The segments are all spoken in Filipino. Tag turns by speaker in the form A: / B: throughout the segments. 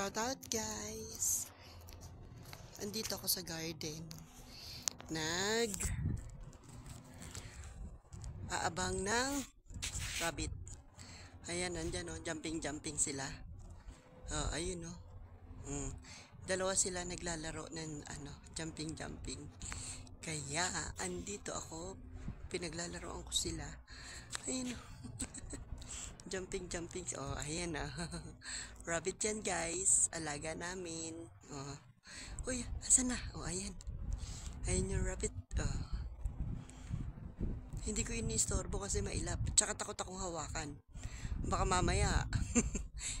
A: Shoutout guys! Andito ako sa garden. Aabang ng rabbit. Ayan, nandyan jumping sila. Ayun Dalawa sila naglalaro ng jumping. Kaya, andito ako. Pinaglalaroan ko sila. Ayun jumping. Ayan rabbit yan guys. Alaga namin. Uy, asan na? Ayan. Ayan yung rabbit. Hindi ko ini-istorbo kasi mailap. Tsaka takot akong hawakan. Baka mamaya.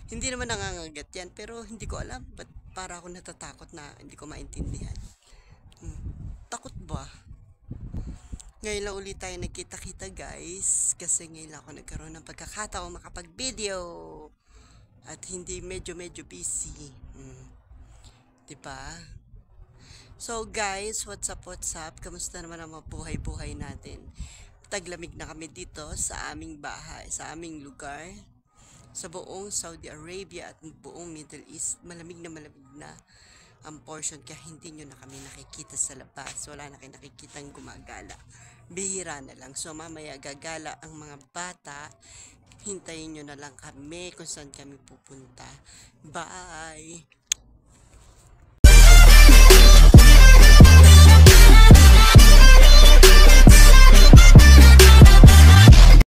A: Hindi naman nangangagat yan. Pero hindi ko alam. Ba't para ako natatakot na hindi ko maintindihan. Takot ba? Ngayon lang ulit tayo nagkita-kita guys. Kasi ngayon lang ako nagkaroon ng pagkakataon makapag-video. At hindi medyo busy. Diba? So guys, what's up? Kamusta naman ang mga buhay natin? Taglamig na kami dito sa aming bahay, sa aming lugar. Sa buong Saudi Arabia at buong Middle East, malamig na ang portion kaya hindi nyo na kami nakikita sa labas. Wala na kayo nakikitang gumagala. Bihira na lang. So mamaya gagala ang mga bata. Hintayin nyo na lang kami kung saan kami pupunta. Bye!